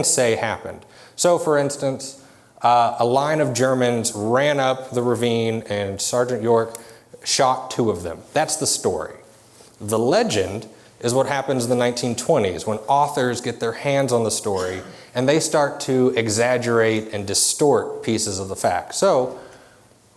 say happened. So for instance, a line of Germans ran up the ravine and Sergeant York shot 2 of them. That's the story. The legend is what happens in the 1920s when authors get their hands on the story and they start to exaggerate and distort pieces of the fact. So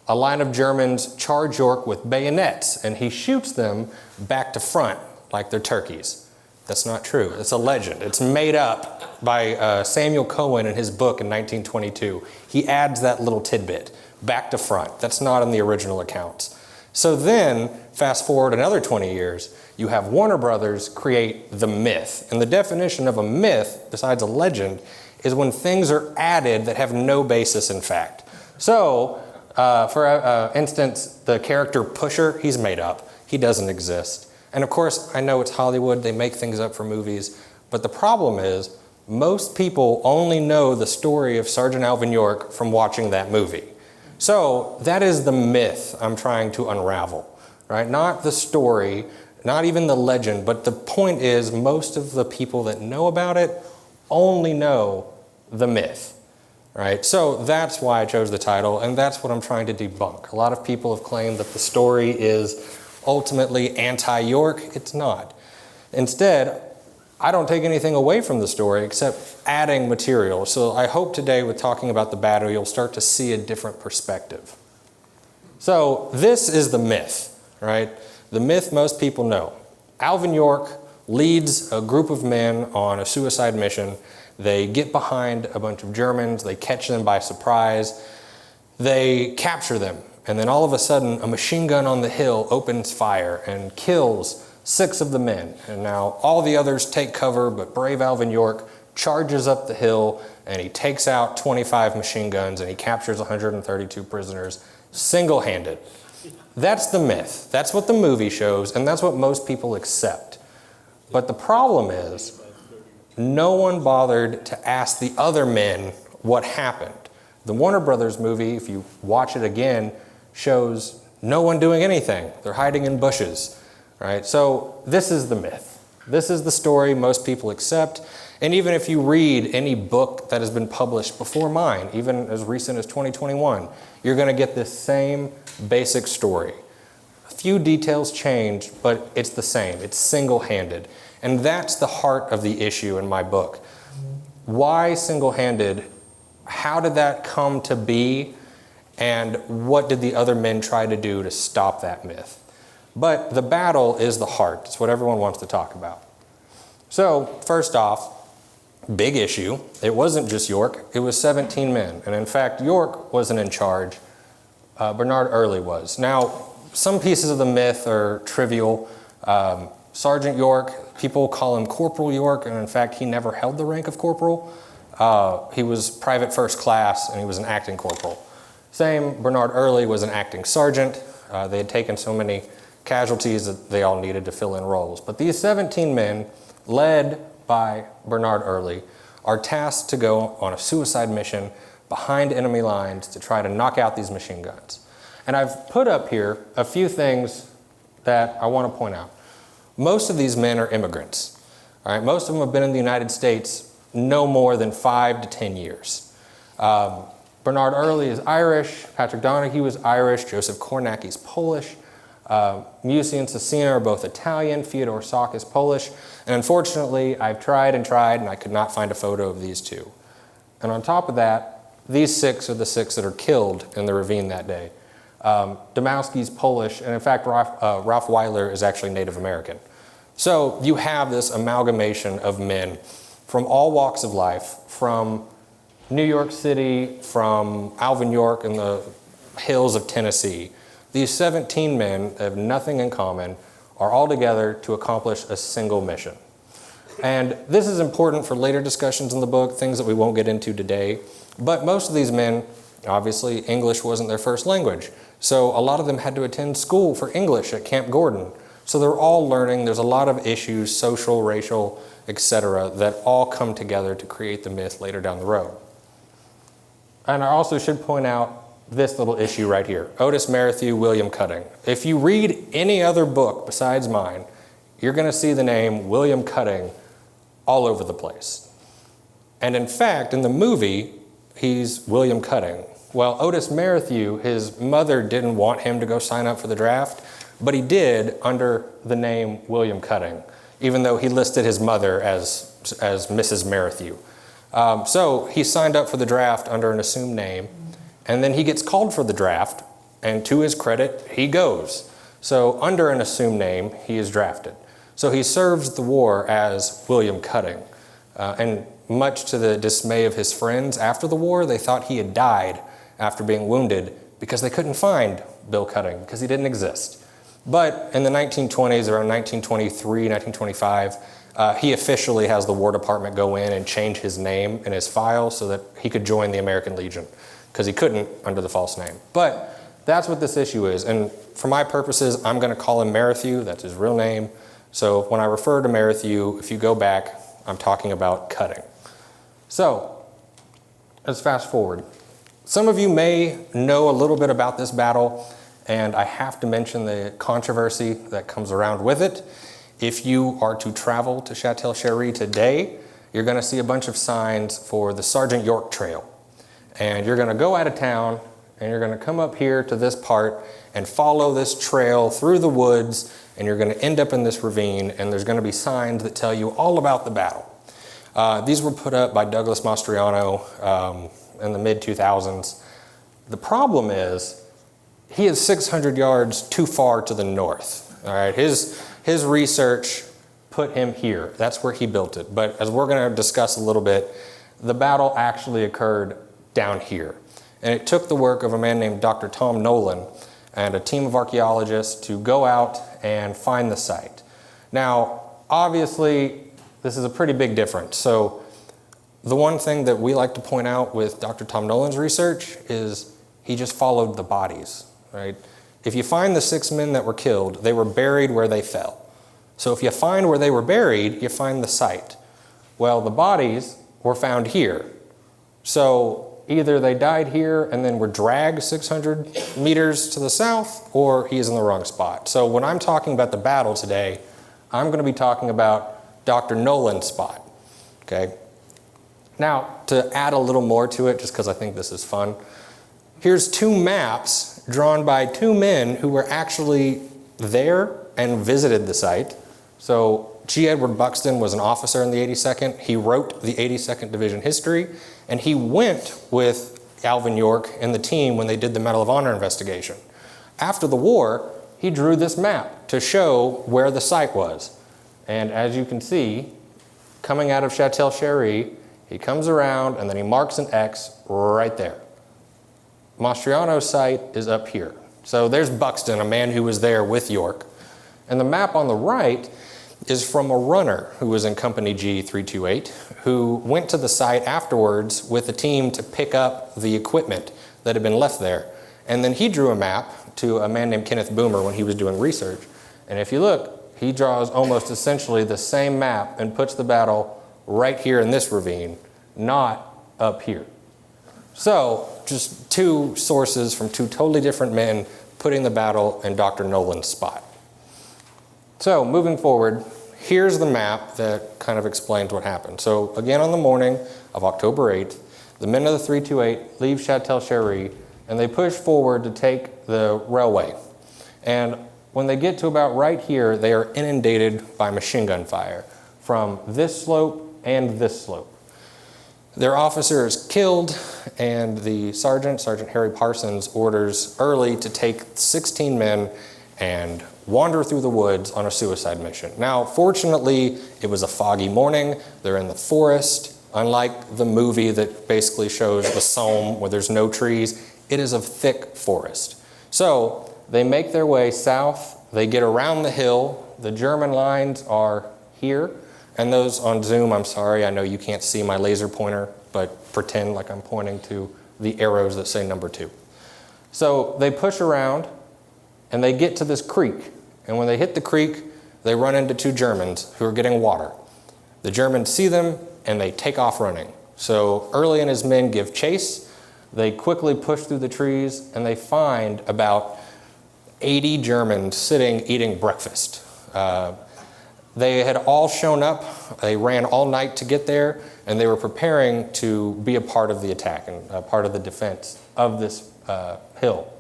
a line of Germans charge York with bayonets and he shoots them back to front like they're turkeys. That's not true. It's a legend. It's made up by Samuel Cohen in his book in 1922. He adds that little tidbit, back to front. That's not in the original accounts. So then, fast forward another 20 years, you have Warner Brothers create the myth. And the definition of a myth, besides a legend, is when things are added that have no basis in fact. So, for instance, the character Pusher, he's made up. He doesn't exist. And of course, I know it's Hollywood, they make things up for movies, but the problem is, most people only know the story of Sergeant Alvin York from watching that movie. So that is the myth I'm trying to unravel, right? Not the story, not even the legend, but the point is most of the people that know about it only know the myth, right? So that's why I chose the title, and that's what I'm trying to debunk. A lot of people have claimed that the story is ultimately anti-York. It's not. Instead, I don't take anything away from the story except adding material. So I hope today with talking about the battle, you'll start to see a different perspective. So this is the myth, right? The myth most people know. Alvin York leads a group of men on a suicide mission. They get behind a bunch of Germans. They catch them by surprise. They capture them. And then all of a sudden, a machine gun on the hill opens fire and kills 6 of the men. And now all the others take cover, but brave Alvin York charges up the hill and he takes out 25 machine guns and he captures 132 prisoners single-handed. That's the myth. That's what the movie shows, and that's what most people accept. But the problem is, no one bothered to ask the other men what happened. The Warner Brothers movie, if you watch it again, shows no one doing anything. They're hiding in bushes. Right? So this is the myth. This is the story most people accept. And even if you read any book that has been published before mine, even as recent as 2021, you're going to get this same basic story. A few details change, but it's the same. It's single-handed. And that's the heart of the issue in my book. Why single-handed? How did that come to be? And what did the other men try to do to stop that myth? But the battle is the heart. It's what everyone wants to talk about. So first off, big issue. It wasn't just York. It was 17 men. And in fact, York wasn't in charge. Bernard Early was. Now, some pieces of the myth are trivial. Sergeant York, people call him Corporal York, and in fact, he never held the rank of corporal. He was private first class, and he was an acting corporal. Same, Bernard Early was an acting sergeant. They had taken so many casualties that they all needed to fill in roles. But these 17 men, led by Bernard Early, are tasked to go on a suicide mission behind enemy lines to try to knock out these machine guns. And I've put up here a few things that I want to point out. Most of these men are immigrants. All right? Most of them have been in the United States no more than 5 to 10 years. Bernard Early is Irish, Patrick Donahue is Irish, Joseph Kornacki's Polish, Musi and Cecina are both Italian, Fyodor Sok is Polish, and unfortunately I've tried and I could not find a photo of these 2. And on top of that, these 6 are the 6 that are killed in the ravine that day. Domowski's Polish, and in fact Ralph Weiler is actually Native American. So you have this amalgamation of men from all walks of life, from New York City, from Alvin York in the hills of Tennessee. These 17 men have nothing in common, are all together to accomplish a single mission. And this is important for later discussions in the book, things that we won't get into today. But most of these men, obviously English wasn't their first language. So a lot of them had to attend school for English at Camp Gordon. So they're all learning. There's a lot of issues, social, racial, etc., that all come together to create the myth later down the road. And I also should point out this little issue right here, Otis Merrithew, William Cutting. If you read any other book besides mine, you're going to see the name William Cutting all over the place. And in fact, in the movie, he's William Cutting. Well, Otis Merrithew, his mother didn't want him to go sign up for the draft, but he did under the name William Cutting, even though he listed his mother as Mrs. Merrithew. So he signed up for the draft under an assumed name, and then he gets called for the draft, and to his credit, he goes. So under an assumed name, he is drafted. So he serves the war as William Cutting. And much to the dismay of his friends after the war, they thought he had died after being wounded because they couldn't find Bill Cutting because he didn't exist. But in the 1920s, around 1923, 1925, he officially has the War Department go in and change his name in his file so that he could join the American Legion because he couldn't under the false name. But that's what this issue is. And for my purposes, I'm going to call him Merrithew. That's his real name. So when I refer to Merrithew, if you go back, I'm talking about Cutting. So let's fast forward. Some of you may know a little bit about this battle, and I have to mention the controversy that comes around with it. If you are to travel to Châtel-Chéry today, you're going to see a bunch of signs for the Sergeant York Trail. And you're going to go out of town, and you're going to come up here to this part and follow this trail through the woods, and you're going to end up in this ravine, and there's going to be signs that tell you all about the battle. These were put up by Douglas Mastriano in the mid-2000s. The problem is he is 600 yards too far to the north. All right, his research put him here. That's where he built it. But as we're going to discuss a little bit, the battle actually occurred down here. And it took the work of a man named Dr. Tom Nolan and a team of archaeologists to go out and find the site. Now, obviously, this is a pretty big difference. So the one thing that we like to point out with Dr. Tom Nolan's research is he just followed the bodies, right? If you find the 6 men that were killed, they were buried where they fell. So if you find where they were buried, you find the site. Well, the bodies were found here. So either they died here and then were dragged 600 meters to the south, or he is in the wrong spot. So when I'm talking about the battle today, I'm going to be talking about Dr. Nolan's spot, okay? Now, to add a little more to it, just because I think this is fun, here's 2 maps drawn by 2 men who were actually there and visited the site. So G. Edward Buxton was an officer in the 82nd. He wrote the 82nd Division history, and he went with Alvin York and the team when they did the Medal of Honor investigation. After the war, he drew this map to show where the site was. And as you can see, coming out of Châtel-Chéry, he comes around and then he marks an X right there. Mastriano's site is up here. So there's Buxton, a man who was there with York. And the map on the right is from a runner who was in Company G328, who went to the site afterwards with a team to pick up the equipment that had been left there. And then he drew a map to a man named Kenneth Boomer when he was doing research. And if you look, he draws almost essentially the same map and puts the battle right here in this ravine, not up here. So just 2 sources from 2 totally different men putting the battle in Dr. Nolan's spot. So moving forward, here's the map that kind of explains what happened. So again, on the morning of October 8th, the men of the 328 leave Châtel-Chéry and they push forward to take the railway. And when they get to about right here, they are inundated by machine gun fire from this slope and this slope. Their officer is killed, and the Sergeant Harry Parsons, orders Early to take 16 men and wander through the woods on a suicide mission. Now, fortunately, it was a foggy morning. They're in the forest. Unlike the movie that basically shows the Somme where there's no trees, it is a thick forest. So they make their way south. They get around the hill. The German lines are here. And those on Zoom, I'm sorry, I know you can't see my laser pointer, but pretend like I'm pointing to the arrows that say number 2. So they push around, and they get to this creek. And when they hit the creek, they run into 2 Germans who are getting water. The Germans see them, and they take off running. So Early and his men give chase. They quickly push through the trees, and they find about 80 Germans sitting eating breakfast. They had all shown up. They ran all night to get there, and they were preparing to be a part of the attack and a part of the defense of this hill.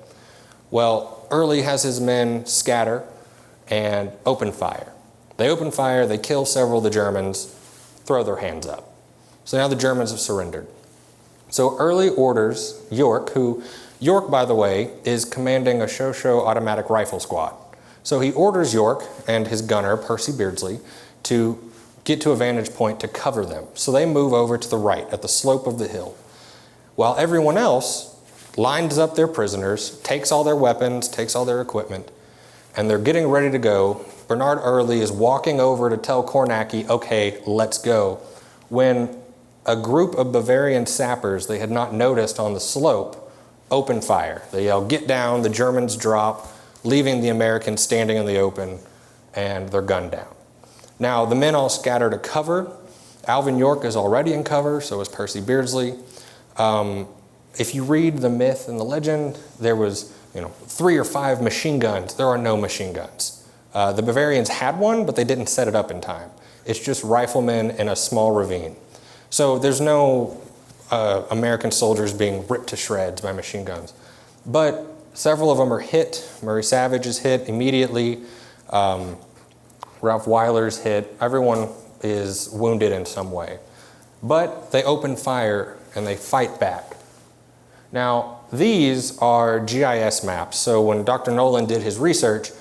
Well, Early has his men scatter and open fire. They open fire, they kill several of the Germans, throw their hands up. So now the Germans have surrendered. So Early orders York, who, York, by the way, is commanding a Shosho automatic rifle squad. So he orders York and his gunner, Percy Beardsley, to get to a vantage point to cover them. So they move over to the right at the slope of the hill, while everyone else lines up their prisoners, takes all their weapons, takes all their equipment, and they're getting ready to go. Bernard Early is walking over to tell Kornacki, okay, let's go, when a group of Bavarian sappers they had not noticed on the slope open fire. They yell, get down, the Germans drop, leaving the Americans standing in the open, and they're gunned down. Now, the men all scatter to cover. Alvin York is already in cover, so is Percy Beardsley. If you read the myth and the legend, there was 3 or 5 machine guns. There are no machine guns. The Bavarians had one, but they didn't set it up in time. It's just riflemen in a small ravine. So there's no American soldiers being ripped to shreds by machine guns. But several of them are hit. Murray Savage is hit immediately. Ralph Weiler's hit. Everyone is wounded in some way. But they open fire and they fight back. Now, these are GIS maps. So when Dr. Nolan did his research,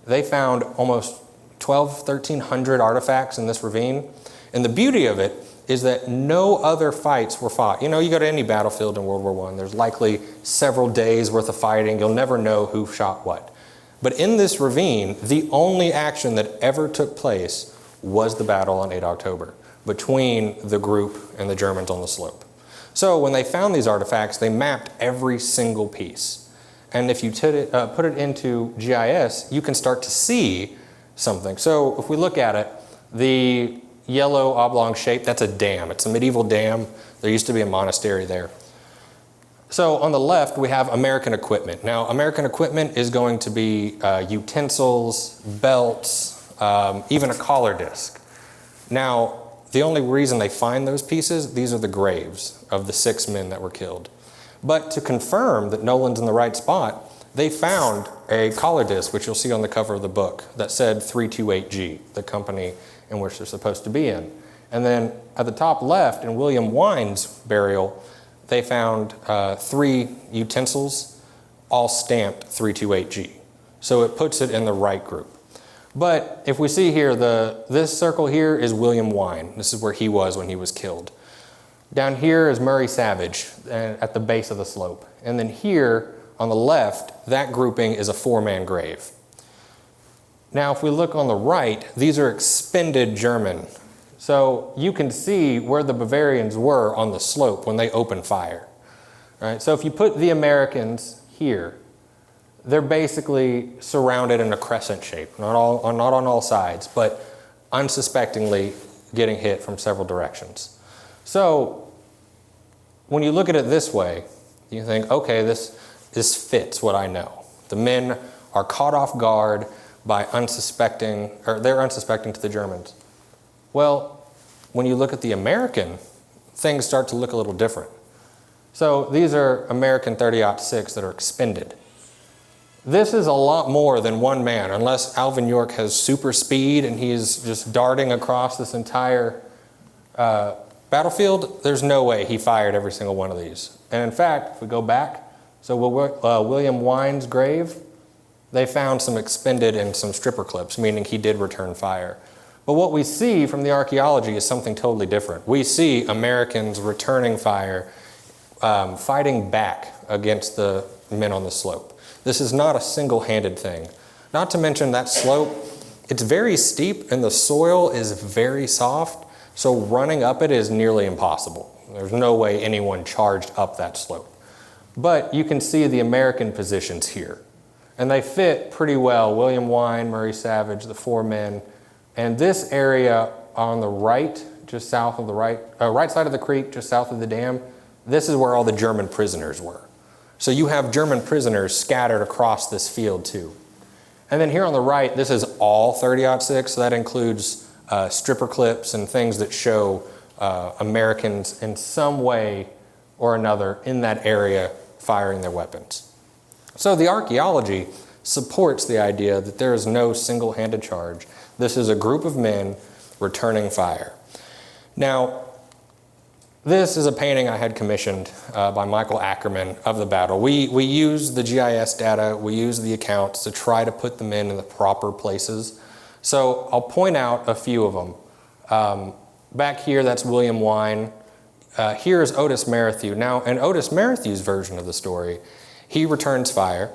they found almost 1,300 artifacts in this ravine. And the beauty of it is that no other fights were fought. You go to any battlefield in World War I, there's likely several days worth of fighting. You'll never know who shot what. But in this ravine, the only action that ever took place was the battle on 8 October between the group and the Germans on the slope. So when they found these artifacts, they mapped every single piece. And if you put it into GIS, you can start to see something. So if we look at it, the yellow oblong shape, that's a dam. It's a medieval dam. There used to be a monastery there. So on the left, we have American equipment. Now, American equipment is going to be utensils, belts, even a collar disc. Now, the only reason they find those pieces, these are the graves of the 6 men that were killed. But to confirm that Nolan's in the right spot, they found a collar disc, which you'll see on the cover of the book, that said 328G, the company in which they're supposed to be in. And then at the top left, in William Wine's burial, they found 3 utensils, all stamped 328G. So it puts it in the right group. But if we see here, this circle here is William Wine. This is where he was when he was killed. Down here is Murray Savage at the base of the slope. And then here on the left, that grouping is a 4-man grave. Now, if we look on the right, these are expended German. So you can see where the Bavarians were on the slope when they opened fire. Right? So if you put the Americans here, they're basically surrounded in a crescent shape, not on all sides, but unsuspectingly getting hit from several directions. So when you look at it this way, you think, okay, this fits what I know. The men are caught off guard by they're unsuspecting to the Germans. Well, when you look at the American, things start to look a little different. So these are American 30-06 that are expended. This is a lot more than one man, unless Alvin York has super speed and he's just darting across this entire battlefield. There's no way he fired every single one of these. And in fact, if we go back, so William Wine's grave, they found some expended and some stripper clips, meaning he did return fire. But what we see from the archaeology is something totally different. We see Americans returning fire, fighting back against the men on the slope. This is not a single-handed thing. Not to mention that slope, it's very steep and the soil is very soft, so running up it is nearly impossible. There's no way anyone charged up that slope. But you can see the American positions here. And they fit pretty well. William Wine, Murray Savage, the 4 men. And this area on the right, just south of the right side of the creek, just south of the dam, this is where all the German prisoners were. So you have German prisoners scattered across this field too. And then here on the right, this is all 30-06, so that includes stripper clips and things that show Americans in some way or another in that area firing their weapons. So the archaeology supports the idea that there is no single-handed charge. This is a group of men returning fire. Now, this is a painting I had commissioned by Michael Ackerman of the battle. We use the GIS data, we use the accounts to try to put them in the proper places. So I'll point out a few of them. Back here, that's William Wine. Here is Otis Merrithew. Now, in Otis Merrithew's version of the story, he returns fire,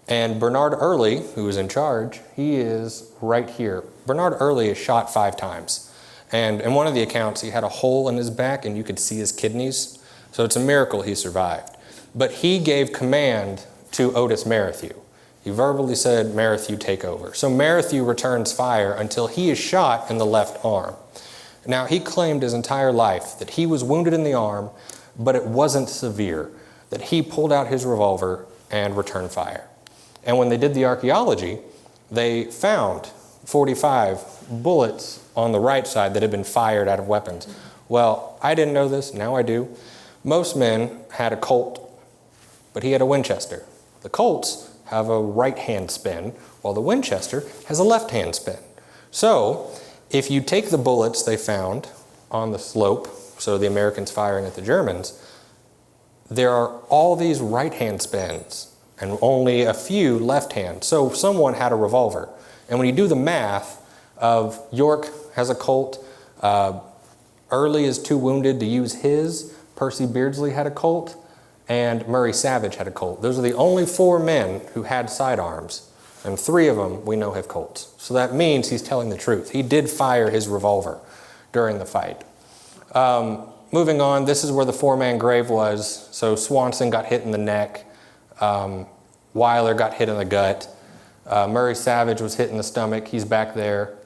and Bernard Early, who is in charge, he is right here. Bernard Early is shot 5 times. And in one of the accounts, he had a hole in his back and you could see his kidneys. So it's a miracle he survived. But he gave command to Otis Merrithew. He verbally said, Merrithew, take over. So Merrithew returns fire until he is shot in the left arm. Now, he claimed his entire life that he was wounded in the arm, but it wasn't severe, that he pulled out his revolver and returned fire. And when they did the archaeology, they found 45 bullets on the right side that had been fired out of weapons. Well, I didn't know this, now I do. Most men had a Colt, but he had a Winchester. The Colts have a right-hand spin, while the Winchester has a left-hand spin. So, if you take the bullets they found on the slope, so the Americans firing at the Germans, there are all these right-hand spins and only a few left-hand. So someone had a revolver. And when you do the math of York has a Colt, Early is too wounded to use his, Percy Beardsley had a Colt, and Murray Savage had a Colt. Those are the only 4 men who had sidearms, and 3 of them we know have Colts. So that means he's telling the truth. He did fire his revolver during the fight. Moving on, this is where the 4-man grave was. So Swanson got hit in the neck, Weiler got hit in the gut, Murray Savage was hit in the stomach, he's back there.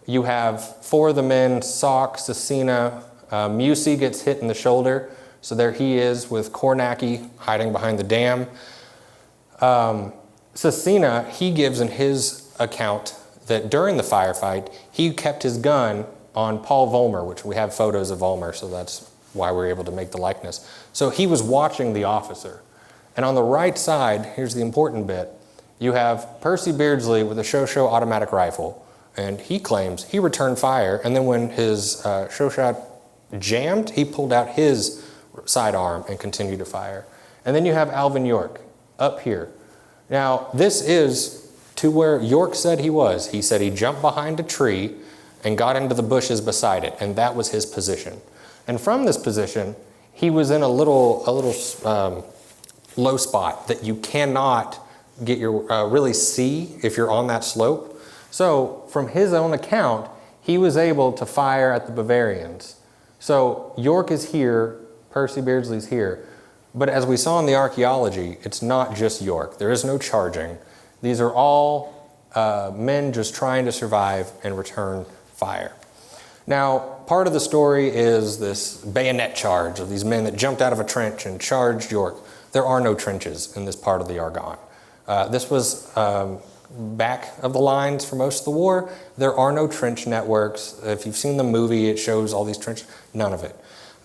You have 4 of the men, Salk, Cecina, Musey gets hit in the shoulder, so there he is with Kornacki hiding behind the dam. Cecina, he gives in his account that during the firefight, he kept his gun on Paul Vollmer, which we have photos of Vollmer, so that's why we're able to make the likeness. So he was watching the officer. And on the right side, here's the important bit, you have Percy Beardsley with a Shosho automatic rifle, and he claims he returned fire, and then when his Shosho jammed, he pulled out his sidearm and continued to fire. And then you have Alvin York up here. Now, this is to where York said he was. He said he jumped behind a tree and got into the bushes beside it, and that was his position. And from this position, he was in a little low spot that you cannot get your really see if you're on that slope. So from his own account, he was able to fire at the Bavarians. So York is here, Percy Beardsley's here. But as we saw in the archaeology, it's not just York. There is no charging. These are all men just trying to survive and return fire. Now, part of the story is this bayonet charge of these men that jumped out of a trench and charged York. There are no trenches in this part of the Argonne. This was back of the lines for most of the war. There are no trench networks. If you've seen the movie, it shows all these trenches. None of it.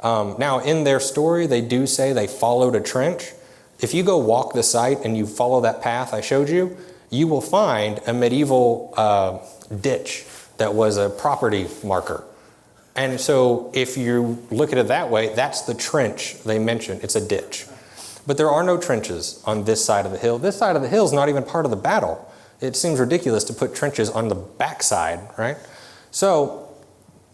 Now, in their story, they do say they followed a trench. If you go walk the site and you follow that path I showed you, you will find a medieval ditch that was a property marker. And so if you look at it that way, that's the trench they mention. It's a ditch. But there are no trenches on this side of the hill. This side of the hill is not even part of the battle. It seems ridiculous to put trenches on the backside, right? So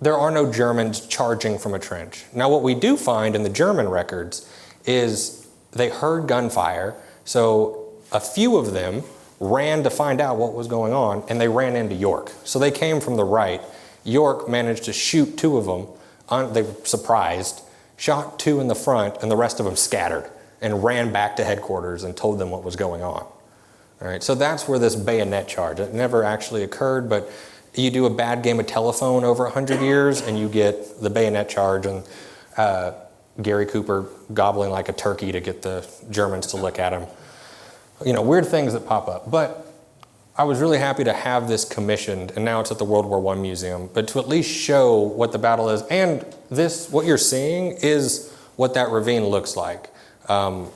there are no Germans charging from a trench. Now what we do find in the German records is they heard gunfire, so a few of them ran to find out what was going on, and they ran into York. So they came from the right. York managed to shoot 2 of them. They were surprised, shot 2 in the front, and the rest of them scattered and ran back to headquarters and told them what was going on. All right, so that's where this bayonet charge, it never actually occurred, but you do a bad game of telephone over 100 years and you get the bayonet charge and Gary Cooper gobbling like a turkey to get the Germans to look at him. You know, weird things that pop up. But I was really happy to have this commissioned, and now it's at the World War I Museum, but to at least show what the battle is. And this, what you're seeing, is what that ravine looks like. Tom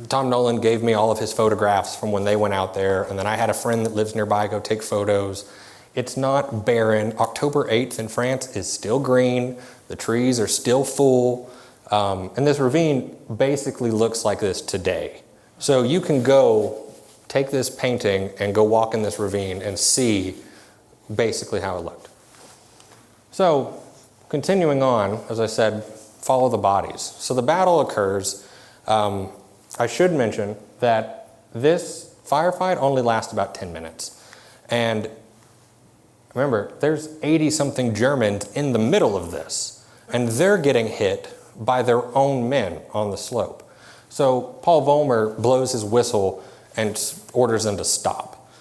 Nolan gave me all of his photographs from when they went out there, and then I had a friend that lives nearby go take photos. It's not barren. October 8th in France is still green. The trees are still full. And this ravine basically looks like this today. So you can go take this painting and go walk in this ravine and see basically how it looked. So continuing on, as I said, follow the bodies. So the battle occurs. I should mention that this firefight only lasts about 10 minutes. And remember, there's 80-something Germans in the middle of this, and they're getting hit by their own men on the slope. So Paul Vollmer blows his whistle and orders them to stop,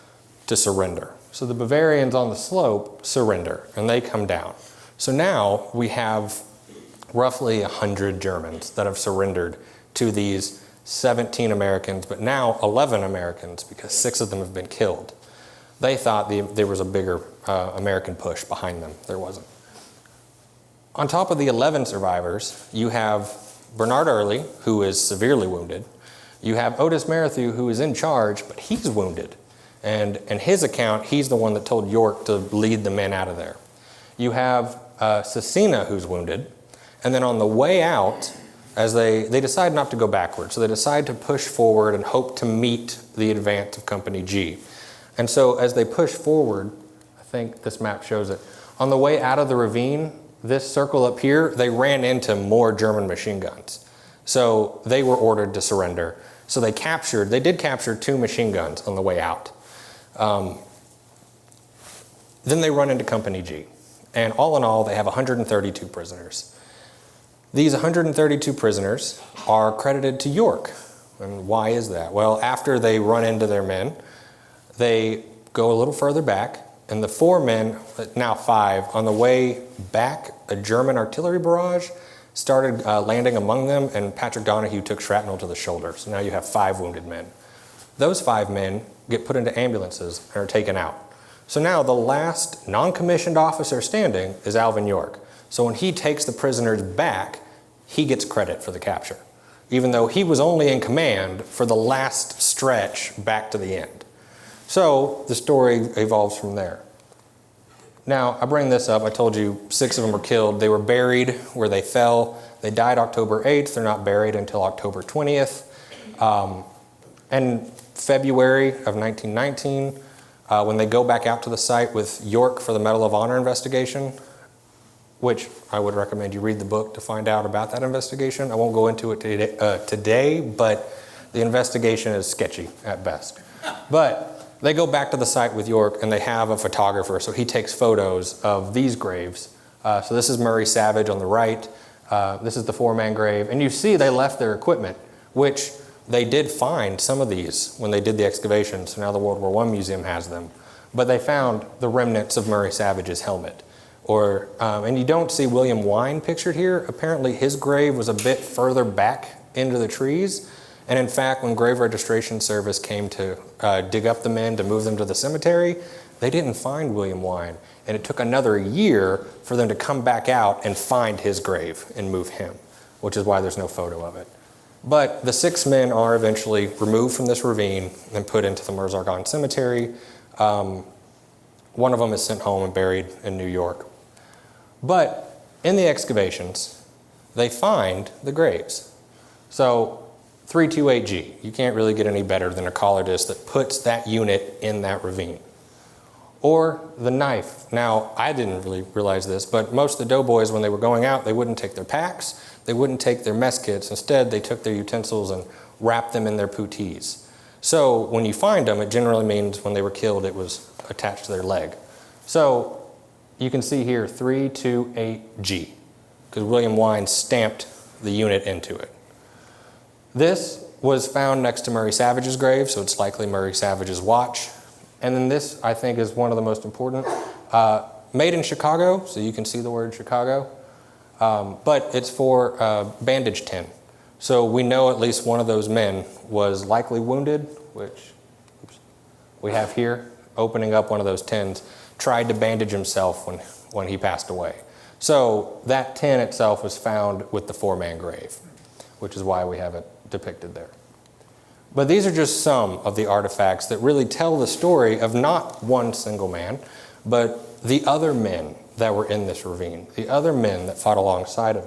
to surrender. So the Bavarians on the slope surrender, and they come down. So now we have roughly 100 Germans that have surrendered to these 17 Americans, but now 11 Americans, because 6 of them have been killed. They thought there was a bigger American push behind them. There wasn't. On top of the 11 survivors, you have Bernard Early, who is severely wounded. You have Otis Merrithew, who is in charge, but he's wounded. And in his account, he's the one that told York to lead the men out of there. You have Cecina, who's wounded. And then on the way out, as they decide not to go backwards, so they decide to push forward and hope to meet the advance of Company G. And so as they push forward, I think this map shows it, on the way out of the ravine, this circle up here, they ran into more German machine guns. So they were ordered to surrender. So they did capture 2 machine guns on the way out. Then they run into Company G. And all in all, they have 132 prisoners. These 132 prisoners are credited to York. And why is that? Well, after they run into their men, they go a little further back, and the 4 men, now 5, on the way back, a German artillery barrage started landing among them, and Patrick Donahue took shrapnel to the shoulder. So now you have 5 wounded men. Those 5 men get put into ambulances and are taken out. So now the last non-commissioned officer standing is Alvin York. So when he takes the prisoners back, he gets credit for the capture, even though he was only in command for the last stretch back to the end. So the story evolves from there. Now, I bring this up. I told you 6 of them were killed. They were buried where they fell. They died October 8th. They're not buried until October 20th. And February of 1919, when they go back out to the site with York for the Medal of Honor investigation, which I would recommend you read the book to find out about that investigation. I won't go into it today, but the investigation is sketchy at best. But they go back to the site with York, and they have a photographer, so he takes photos of these graves. So this is Murray Savage on the right. This is the 4-man grave. And you see they left their equipment, which they did find some of these when they did the excavation, so now the World War I Museum has them. But they found the remnants of Murray Savage's helmet. And you don't see William Wine pictured here. Apparently his grave was a bit further back into the trees. And in fact, when Grave Registration Service came to dig up the men to move them to the cemetery, they didn't find William Wine. And it took another year for them to come back out and find his grave and move him, which is why there's no photo of it. But the 6 men are eventually removed from this ravine and put into the Meuse-Argonne Cemetery. One of them is sent home and buried in New York. But in the excavations, they find the graves. So 328G, you can't really get any better than a collar disc that puts that unit in that ravine. Or the knife. Now, I didn't really realize this, but most of the doughboys, when they were going out, they wouldn't take their packs, they wouldn't take their mess kits. Instead, they took their utensils and wrapped them in their puttees. So when you find them, it generally means when they were killed, it was attached to their leg. So you can see here 328G, because William Wine stamped the unit into it. This was found next to Murray Savage's grave, so it's likely Murray Savage's watch. And then this, I think, is one of the most important. Made in Chicago, so you can see the word Chicago, but it's for bandage tin. So we know at least one of those men was likely wounded, which we have here. opening up one of those tins, tried to bandage himself when he passed away. So that tin itself was found with the 4-man grave, which is why we have it depicted there. But these are just some of the artifacts that really tell the story of not one single man, but the other men that were in this ravine, the other men that fought alongside him.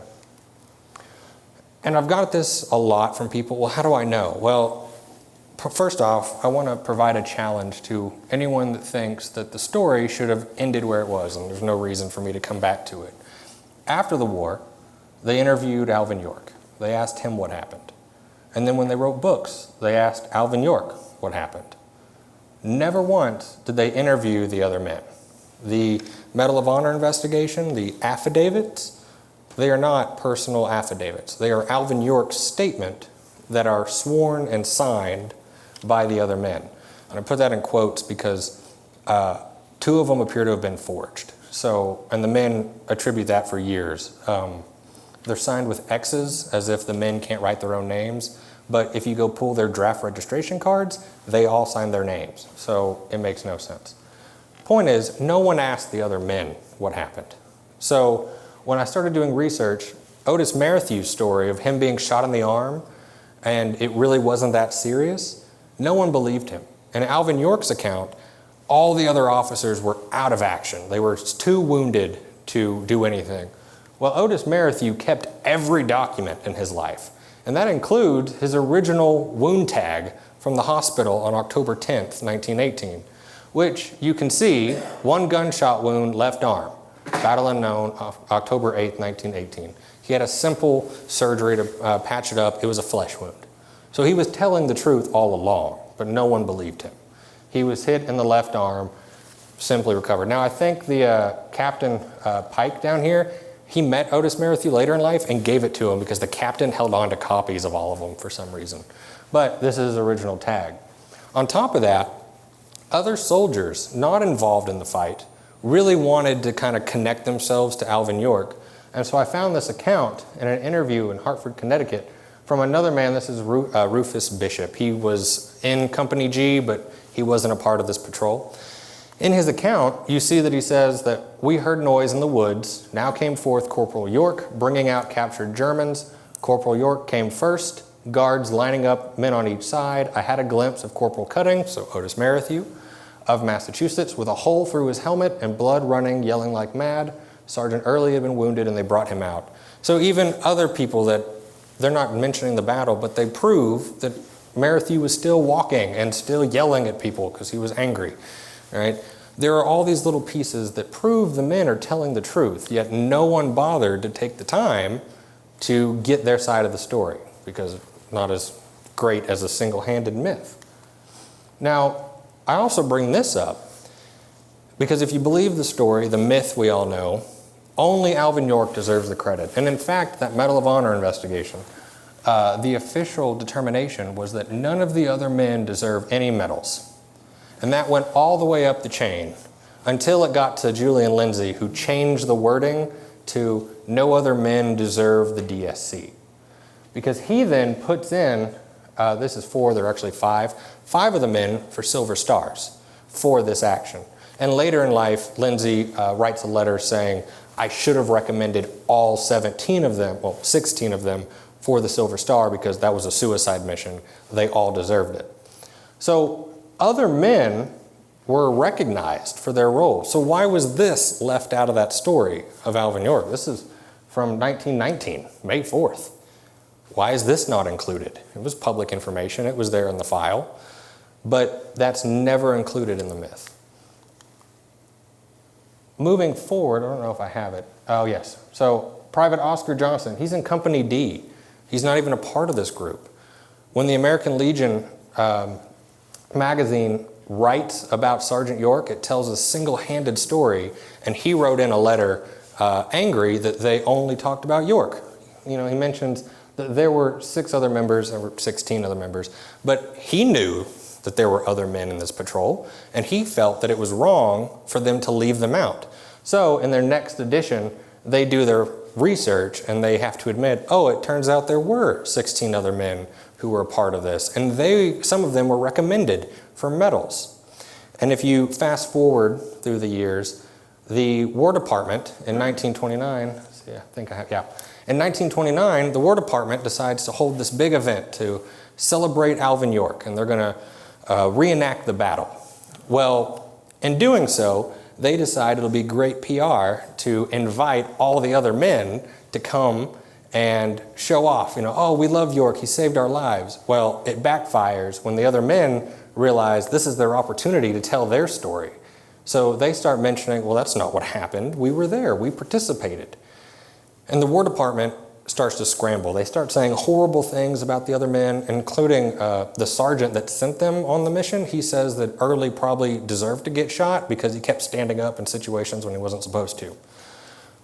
And I've got this a lot from people, well, how do I know? Well, first off, I want to provide a challenge to anyone that thinks that the story should have ended where it was and there's no reason for me to come back to it. After the war, they interviewed Alvin York. They asked him what happened. And then when they wrote books, they asked Alvin York what happened. Never once did they interview the other men. The Medal of Honor investigation, the affidavits, they are not personal affidavits. They are Alvin York's statement that are sworn and signed by the other men. And I put that in quotes because 2 of them appear to have been forged. So, and the men attribute that for years. They're signed with X's as if the men can't write their own names. But if you go pull their draft registration cards, they all sign their names. So it makes no sense. Point is, no one asked the other men what happened. So when I started doing research, Otis Merrithew's story of him being shot in the arm and it really wasn't that serious, no one believed him. And Alvin York's account, all the other officers were out of action. They were too wounded to do anything. Well, Otis Merrithew kept every document in his life, and that includes his original wound tag from the hospital on October 10th, 1918, which you can see, 1 gunshot wound, left arm, battle unknown, October 8th, 1918. He had a simple surgery to patch it up. It was a flesh wound. So he was telling the truth all along, but no one believed him. He was hit in the left arm, simply recovered. Now, I think the Captain Pike down here, he met Otis Merrithew later in life and gave it to him because the captain held on to copies of all of them for some reason. But this is his original tag. On top of that, other soldiers not involved in the fight really wanted to kind of connect themselves to Alvin York. And so I found this account in an interview in Hartford, Connecticut from another man. This is Rufus Bishop. He was in Company G, but he wasn't a part of this patrol. In his account, you see that he says that we heard noise in the woods. Now came forth Corporal York, bringing out captured Germans. Corporal York came first, guards lining up, men on each side. I had a glimpse of Corporal Cutting, so Otis Merrithew, of Massachusetts, with a hole through his helmet and blood running, yelling like mad. Sergeant Early had been wounded and they brought him out. So even other people that, they're not mentioning the battle, but they prove that Merrithew was still walking and still yelling at people because he was angry. Right? There are all these little pieces that prove the men are telling the truth, yet no one bothered to take the time to get their side of the story because it's not as great as a single-handed myth. Now, I also bring this up because if you believe the story, the myth we all know, only Alvin York deserves the credit. And in fact, that Medal of Honor investigation, the official determination was that none of the other men deserve any medals. And that went all the way up the chain until it got to Julian Lindsay, who changed the wording to no other men deserve the DSC. Because he then puts in, this is 4, there are actually 5 of the men for Silver Stars for this action. And later in life, Lindsay writes a letter saying, I should have recommended all 17 of them, well, 16 of them for the Silver Star because that was a suicide mission. They all deserved it. So other men were recognized for their role. So why was this left out of that story of Alvin York? This is from 1919, May 4th. Why is this not included? It was public information. It was there in the file. But that's never included in the myth. Moving forward, I don't know if I have it. Oh, yes. So Private Oscar Johnson, he's in Company D. He's not even a part of this group. When the American Legion magazine writes about Sergeant York, it tells a single-handed story, and he wrote in a letter angry that they only talked about York. You know, he mentions that there were 6 other members, there were 16 other members, but he knew that there were other men in this patrol, and he felt that it was wrong for them to leave them out. So in their next edition, they do their research and they have to admit, oh, it turns out there were 16 other men who were a part of this, and some of them were recommended for medals. And if you fast forward through the years, the War Department in 1929, in 1929, the War Department decides to hold this big event to celebrate Alvin York, and they're going to reenact the battle. Well, in doing so, they decide it'll be great PR to invite all the other men to come and show off. Oh, we love York, he saved our lives. Well, it backfires when the other men realize this is their opportunity to tell their story. So they start mentioning, well, that's not what happened. We were there, we participated. And the War Department starts to scramble. They start saying horrible things about the other men, including the sergeant that sent them on the mission. He says that Early probably deserved to get shot because he kept standing up in situations when he wasn't supposed to.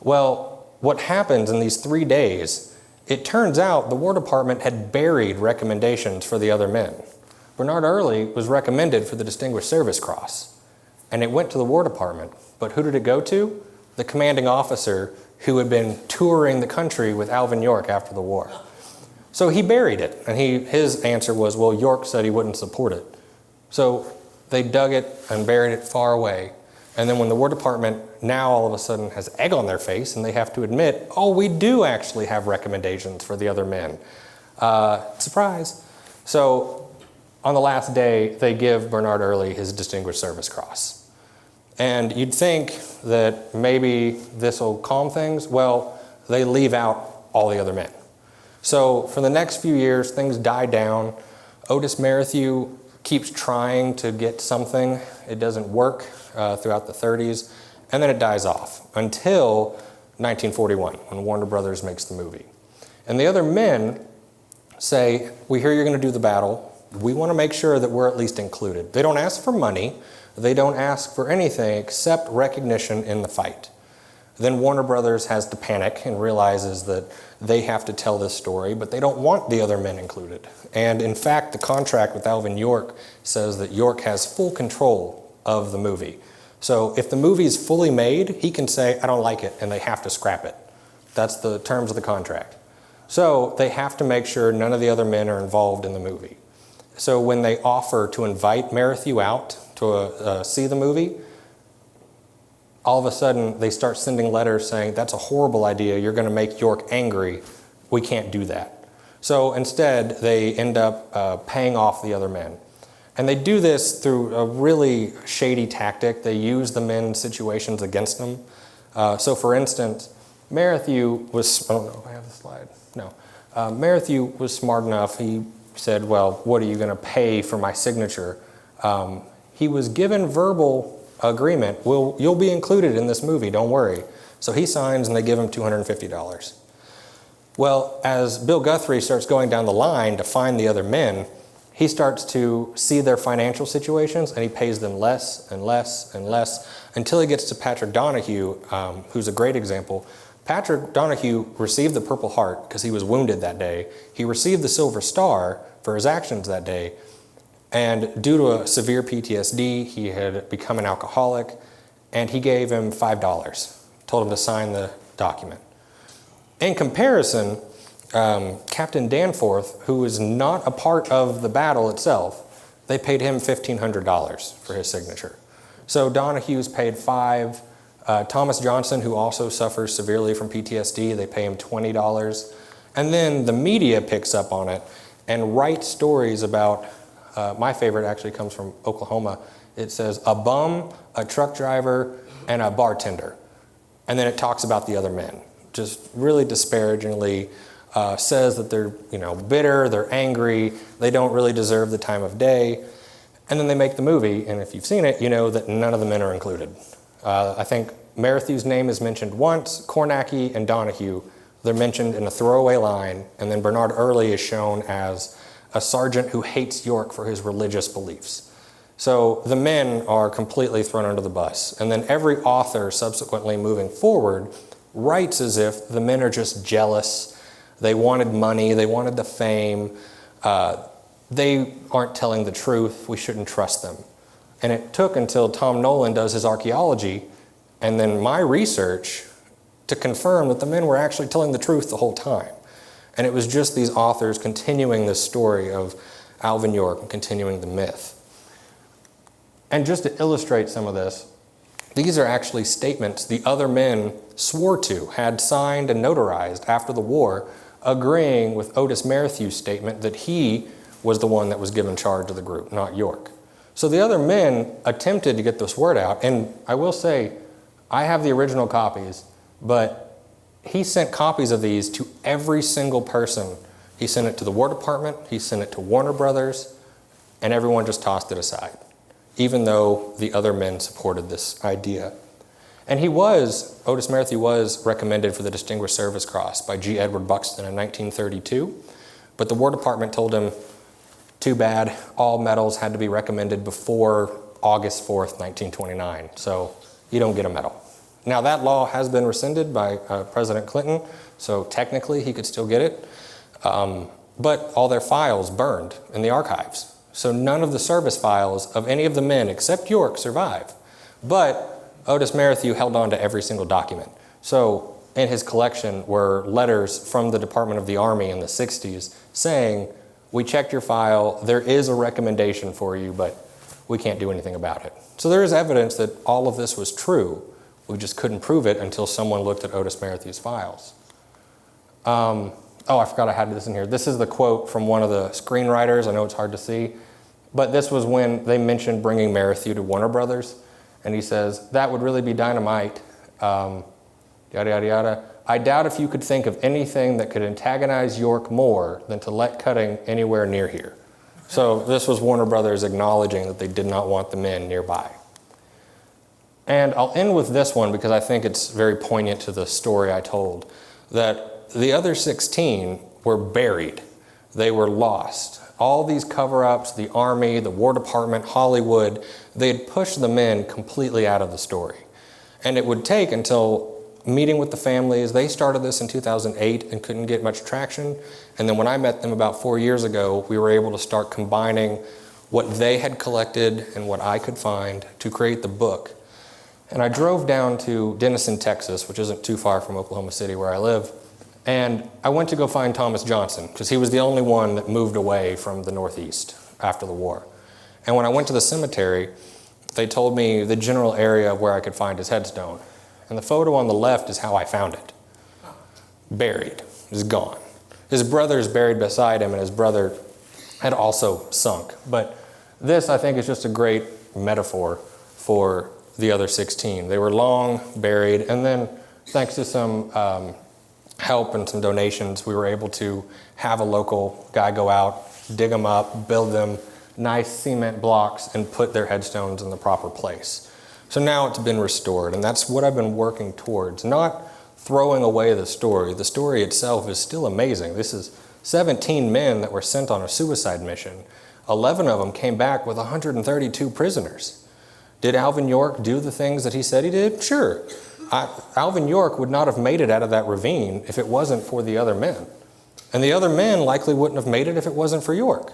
Well, what happens in these 3 days, it turns out the War Department had buried recommendations for the other men. Bernard Early was recommended for the Distinguished Service Cross, and it went to the War Department. But who did it go to? The commanding officer who had been touring the country with Alvin York after the war. So he buried it, and his answer was, well, York said he wouldn't support it. So they dug it and buried it far away. And then when the War Department now all of a sudden has egg on their face and they have to admit, oh, we do actually have recommendations for the other men. Surprise. So on the last day, they give Bernard Early his Distinguished Service Cross. And you'd think that maybe this will calm things. Well, they leave out all the other men. So for the next few years, things die down. Otis Merrithew keeps trying to get something. It doesn't work throughout the 30s. And then it dies off until 1941, when Warner Brothers makes the movie. And the other men say, we hear you're going to do the battle. We want to make sure that we're at least included. They don't ask for money. They don't ask for anything except recognition in the fight. Then Warner Brothers has to panic and realizes that they have to tell this story, but they don't want the other men included. And in fact, the contract with Alvin York says that York has full control of the movie. So if the movie is fully made, he can say, I don't like it, and they have to scrap it. That's the terms of the contract. So they have to make sure none of the other men are involved in the movie. So when they offer to invite Merrithew out to see the movie, all of a sudden they start sending letters saying, that's a horrible idea, you're going to make York angry, we can't do that. So instead they end up paying off the other men. And they do this through a really shady tactic. They use the men's situations against them. So for instance, Merrithew was, I don't know if I have the slide, no. Merrithew was smart enough, he said, well, what are you going to pay for my signature? He was given verbal agreement, you'll be included in this movie, don't worry. So he signs and they give him $250. Well, as Bill Guthrie starts going down the line to find the other men, he starts to see their financial situations and he pays them less and less and less until he gets to Patrick Donahue, who's a great example. Patrick Donahue received the Purple Heart because he was wounded that day. He received the Silver Star for his actions that day. And due to a severe PTSD, he had become an alcoholic, and he gave him $5, told him to sign the document. In comparison, Captain Danforth, who was not a part of the battle itself, they paid him $1,500 for his signature. So Donahue's paid $5. Thomas Johnson, who also suffers severely from PTSD, they pay him $20. And then the media picks up on it and writes stories about, my favorite actually comes from Oklahoma. It says, a bum, a truck driver, and a bartender. And then it talks about the other men, just really disparagingly, says that they're bitter, they're angry, they don't really deserve the time of day. And then they make the movie, and if you've seen it, you know that none of the men are included. I think Merrithew's name is mentioned once, Kornacki and Donahue, they're mentioned in a throwaway line, and then Bernard Early is shown as a sergeant who hates York for his religious beliefs. So the men are completely thrown under the bus. And then every author subsequently moving forward writes as if the men are just jealous, they wanted money, they wanted the fame, they aren't telling the truth, we shouldn't trust them. And it took until Tom Nolan does his archaeology and then my research to confirm that the men were actually telling the truth the whole time. And it was just these authors continuing this story of Alvin York and continuing the myth. And just to illustrate some of this, these are actually statements the other men swore to, had signed and notarized after the war, agreeing with Otis Merrithew's statement that he was the one that was given charge of the group, not York. So the other men attempted to get this word out, and I will say, I have the original copies, but he sent copies of these to every single person. He sent it to the War Department, he sent it to Warner Brothers, and everyone just tossed it aside, even though the other men supported this idea. And Otis Merrithew was recommended for the Distinguished Service Cross by G. Edward Buxton in 1932, but the War Department told him, too bad, all medals had to be recommended before August 4th, 1929, so you don't get a medal. Now that law has been rescinded by President Clinton, so technically he could still get it, but all their files burned in the archives. So none of the service files of any of the men except York survive. But Otis Merrithew held on to every single document. So in his collection were letters from the Department of the Army in the 60s saying, we checked your file, there is a recommendation for you, but we can't do anything about it. So there is evidence that all of this was true. We just couldn't prove it until someone looked at Otis Merrithew's files. Oh, I forgot I had this in here. This is the quote from one of the screenwriters. I know it's hard to see, but this was when they mentioned bringing Merrithew to Warner Brothers, and he says, that would really be dynamite, yada, yada, yada. I doubt if you could think of anything that could antagonize York more than to let Cutting anywhere near here. So this was Warner Brothers acknowledging that they did not want the men nearby. And I'll end with this one because I think it's very poignant to the story I told, that the other 16 were buried. They were lost. All these cover-ups, the Army, the War Department, Hollywood, they had pushed the men completely out of the story. And it would take until meeting with the families. They started this in 2008 and couldn't get much traction. And then when I met them about 4 years ago, we were able to start combining what they had collected and what I could find to create the book. And I drove down to Denison, Texas, which isn't too far from Oklahoma City where I live. And I went to go find Thomas Johnson because he was the only one that moved away from the Northeast after the war. And when I went to the cemetery, they told me the general area where I could find his headstone. And the photo on the left is how I found it. Buried, is gone. His brother is buried beside him, and his brother had also sunk. But this, I think, is just a great metaphor for the other 16. They were long buried, and then thanks to some help and some donations, we were able to have a local guy go out, dig them up, build them nice cement blocks, and put their headstones in the proper place. So now it's been restored, and that's what I've been working towards, not throwing away the story. The story itself is still amazing. This is 17 men that were sent on a suicide mission. 11 of them came back with 132 prisoners. Did Alvin York do the things that he said he did? Sure. Alvin York would not have made it out of that ravine if it wasn't for the other men. And the other men likely wouldn't have made it if it wasn't for York.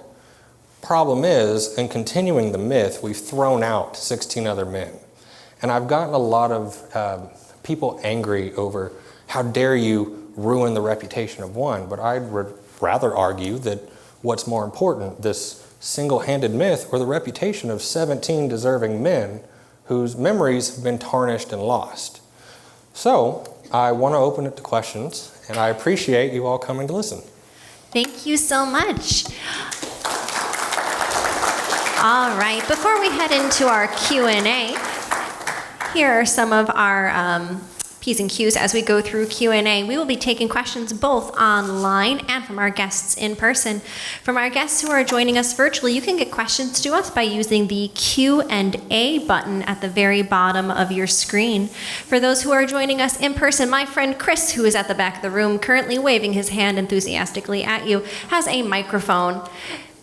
Problem is, in continuing the myth, we've thrown out 16 other men. And I've gotten a lot of people angry over how dare you ruin the reputation of one, but I'd rather argue that what's more important, this single-handed myth or the reputation of 17 deserving men whose memories have been tarnished and lost. So I want to open it to questions, and I appreciate you all coming to listen. Thank you so much. All right, before we head into our Q&A, here are some of our P's and Q's as we go through Q&A. We will be taking questions both online and from our guests in person. From our guests who are joining us virtually, you can get questions to us by using the Q&A button at the very bottom of your screen. For those who are joining us in person, my friend Chris, who is at the back of the room, currently waving his hand enthusiastically at you, has a microphone.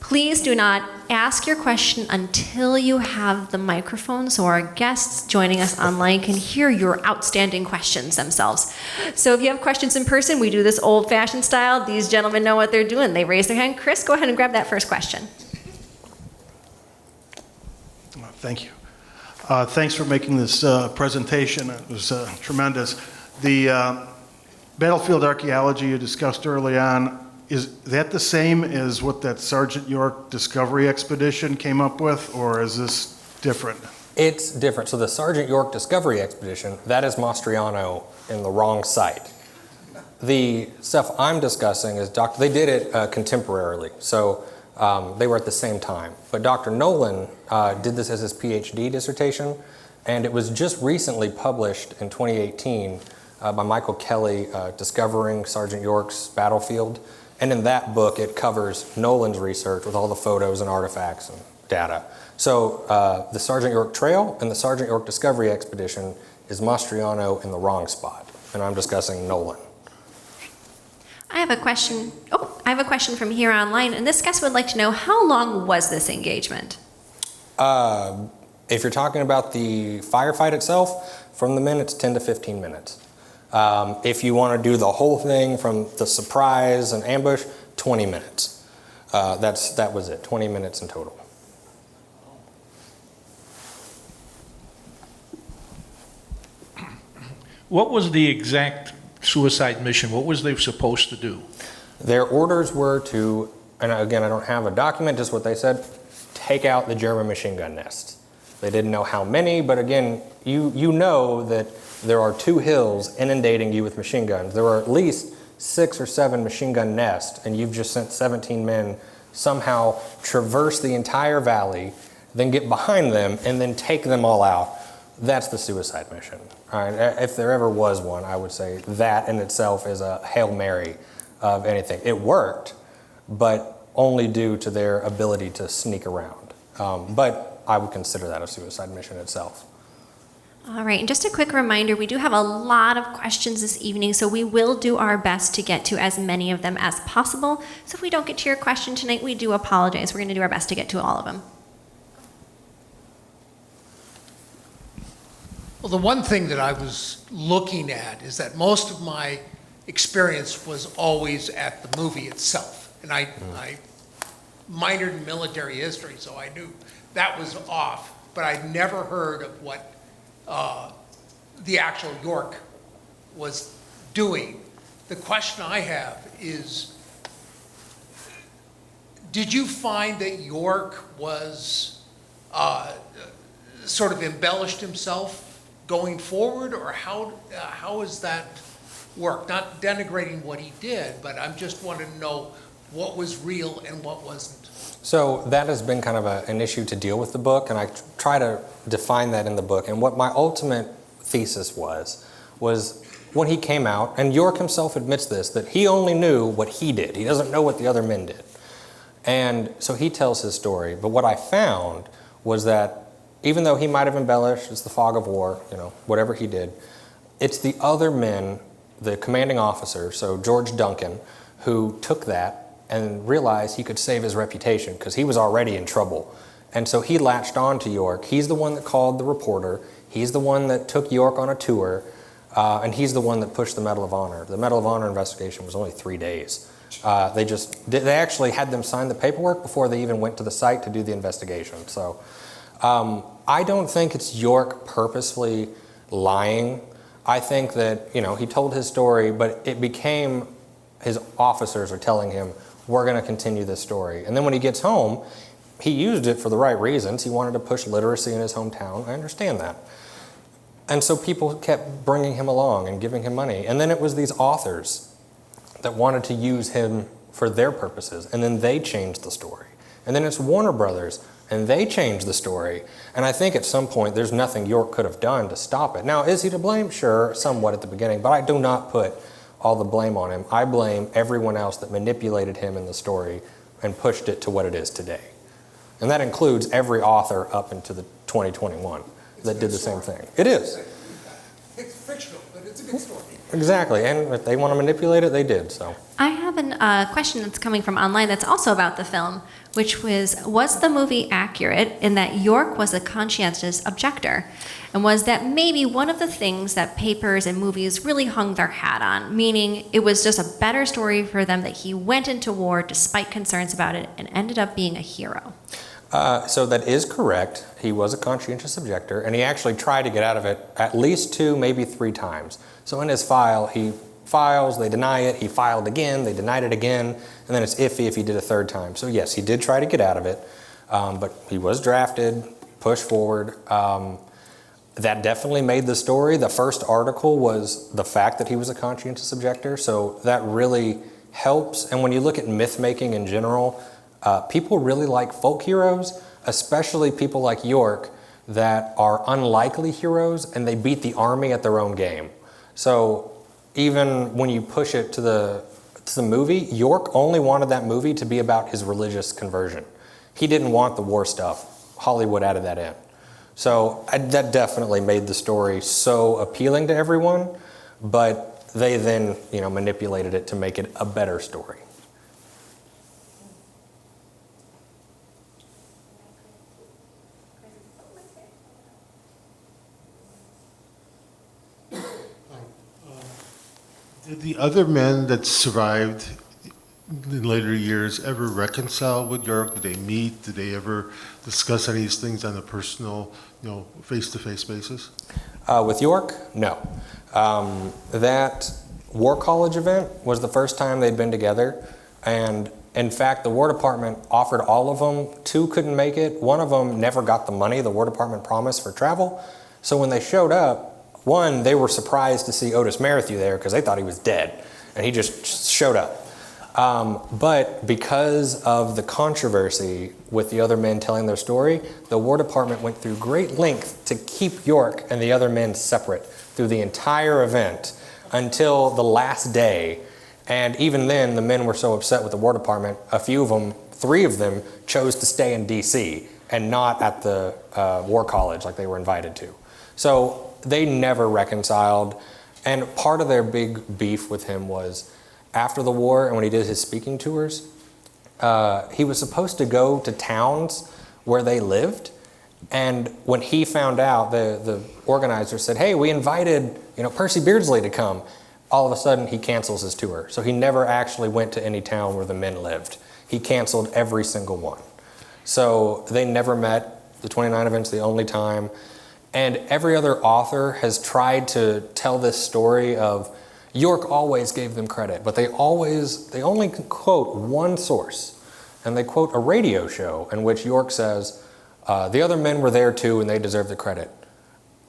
Please do not ask your question until you have the microphone so our guests joining us online can hear your outstanding questions themselves. So if you have questions in person, we do this old-fashioned style. These gentlemen know what they're doing. They raise their hand. Chris, go ahead and grab that first question. Thank you. Thanks for making this presentation. It was tremendous. The battlefield archaeology you discussed early on, is that the same as what that Sergeant York discovery expedition came up with, or is this different? It's different. So the Sergeant York Discovery Expedition, that is Mastriano in the wrong site. The stuff I'm discussing is they did it contemporarily, so they were at the same time. But Dr. Nolan did this as his PhD dissertation, and it was just recently published in 2018 by Michael Kelly, Discovering Sergeant York's Battlefield. And in that book, it covers Nolan's research with all the photos and artifacts and data. So the Sergeant York Trail and the Sergeant York Discovery Expedition is Mastriano in the wrong spot, and I'm discussing Nolan. I have a question. I have a question from here online, and this guest would like to know, how long was this engagement? If you're talking about the firefight itself, from the men, it's 10 to 15 minutes. If you want to do the whole thing from the surprise and ambush, 20 minutes. That was it, 20 minutes in total. What was the exact suicide mission? What was they supposed to do? Their orders were to, and again, I don't have a document, just what they said, take out the German machine gun nests. They didn't know how many, but again, you know that there are 2 hills inundating you with machine guns. There are at least 6 or 7 machine gun nests, and you've just sent 17 men somehow traverse the entire valley, then get behind them, and then take them all out. That's the suicide mission. All right, if there ever was one, I would say that in itself is a Hail Mary of anything. It worked, but only due to their ability to sneak around. But I would consider that a suicide mission itself. All right, and just a quick reminder, we do have a lot of questions this evening, so we will do our best to get to as many of them as possible. So if we don't get to your question tonight, we do apologize. We're going to do our best to get to all of them. Well, the one thing that I was looking at is that most of my experience was always at the movie itself. And I minored in military history, so I knew that was off. But I'd never heard of what the actual York was doing. The question I have is, did you find that York was sort of embellished himself going forward, or how does that work? Not denigrating what he did, but I'm just wanting to know what was real and what wasn't. So that has been kind of an issue to deal with the book, and I try to define that in the book. And what my ultimate thesis was when he came out, and York himself admits this, that he only knew what he did. He doesn't know what the other men did. And so he tells his story. But what I found was that even though he might have embellished, it's the fog of war, whatever he did, it's the other men, the commanding officer, so George Duncan, who took that and realized he could save his reputation because he was already in trouble. And so he latched on to York. He's the one that called the reporter. He's the one that took York on a tour. And he's the one that pushed the Medal of Honor. The Medal of Honor investigation was only 3 days. They actually had them sign the paperwork before they even went to the site to do the investigation. So I don't think it's York purposefully lying. I think that, he told his story, but it became his officers are telling him, we're going to continue this story. And then when he gets home, he used it for the right reasons. He wanted to push literacy in his hometown. I understand that. And so people kept bringing him along and giving him money. And then it was these authors that wanted to use him for their purposes. And then they changed the story. And then it's Warner Brothers, and they changed the story. And I think at some point there's nothing York could have done to stop it. Now, is he to blame? Sure, somewhat at the beginning, but I do not put all the blame on him. I blame everyone else that manipulated him in the story and pushed it to what it is today. And that includes every author up into the 2021 that did the same thing. It is. It's fictional, but it's a good story. Exactly, and if they want to manipulate it, they did, so. I have a question that's coming from online that's also about the film, which was the movie accurate in that York was a conscientious objector? And was that maybe one of the things that papers and movies really hung their hat on, meaning it was just a better story for them that he went into war despite concerns about it and ended up being a hero? So that is correct. He was a conscientious objector, and he actually tried to get out of it at least 2, maybe 3 times. So in his file, he files, they deny it, he filed again, they denied it again, and then it's iffy if he did a 3rd time. So yes, he did try to get out of it, but he was drafted, push forward. That definitely made the story. The first article was the fact that he was a conscientious objector, so that really helps. And when you look at myth making in general, people really like folk heroes, especially people like York that are unlikely heroes and they beat the army at their own game. So even when you push it to the movie, York only wanted that movie to be about his religious conversion. He didn't want the war stuff. Hollywood added that in. So that definitely made the story so appealing to everyone, but they then, manipulated it to make it a better story. Did the other men that survived in later years ever reconcile with York? Did they meet? Did they ever discuss any of these things on a personal, face-to-face basis? With York, no. That War College event was the first time they'd been together, and in fact, the War Department offered all of them. 2 couldn't make it. One of them never got the money the War Department promised for travel. So when they showed up, one, they were surprised to see Otis Merrithew there because they thought he was dead, and he just showed up. But because of the controversy with the other men telling their story, the War Department went through great length to keep York and the other men separate through the entire event until the last day. And even then, the men were so upset with the War Department, a few of them, 3 of them, chose to stay in D.C. and not at the War College like they were invited to. So they never reconciled. And part of their big beef with him was after the war and when he did his speaking tours, he was supposed to go to towns where they lived. And when he found out, the organizer said, hey, we invited Percy Beardsley to come. All of a sudden, he cancels his tour. So he never actually went to any town where the men lived. He canceled every single one. So they never met. The 29 event's the only time. And every other author has tried to tell this story of York always gave them credit, but they only quote one source, and they quote a radio show in which York says, the other men were there too and they deserve the credit.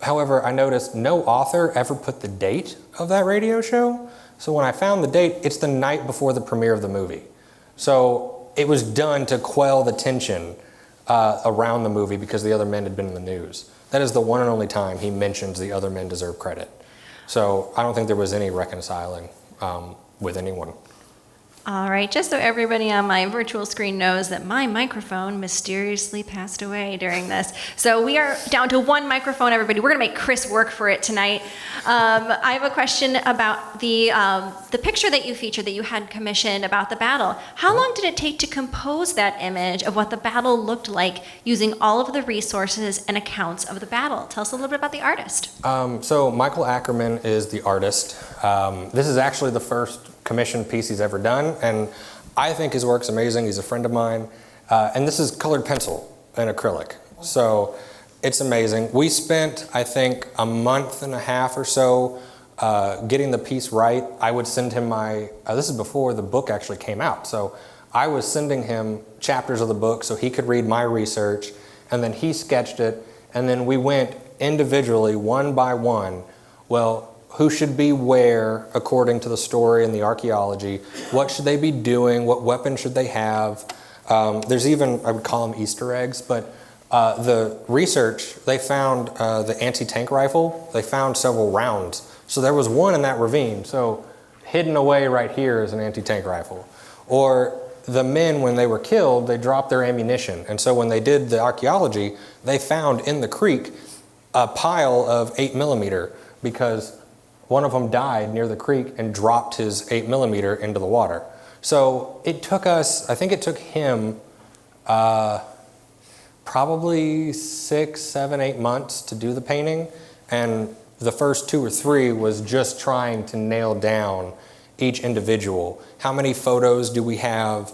However, I noticed no author ever put the date of that radio show, so when I found the date, it's the night before the premiere of the movie. So it was done to quell the tension around the movie because the other men had been in the news. That is the one and only time he mentions the other men deserve credit. So I don't think there was any reconciling with anyone. All right, just so everybody on my virtual screen knows that my microphone mysteriously passed away during this. So we are down to 1 microphone, everybody. We're gonna make Chris work for it tonight. I have a question about the picture that you featured that you had commissioned about the battle. How long did it take to compose that image of what the battle looked like using all of the resources and accounts of the battle? Tell us a little bit about the artist. So Michael Ackerman is the artist. This is actually the first commissioned piece he's ever done, and I think his work's amazing. He's a friend of mine, and this is colored pencil and acrylic, so it's amazing. We spent, I think, a month and a half or so getting the piece right. I would send him this is before the book actually came out, so I was sending him chapters of the book so he could read my research, and then he sketched it, and then we went individually, one by one. Well, who should be where according to the story and the archaeology? What should they be doing? What weapons should they have? There's even, I would call them Easter eggs, but the research, they found the anti-tank rifle. They found several rounds. So there was one in that ravine. So hidden away right here is an anti-tank rifle. Or the men, when they were killed, they dropped their ammunition. And so when they did the archaeology, they found in the creek a pile of 8mm because one of them died near the creek and dropped his 8mm into the water. So it took us, I think it took him probably 6, 7, 8 months to do the painting. And the first 2 or 3 was just trying to nail down each individual. How many photos do we have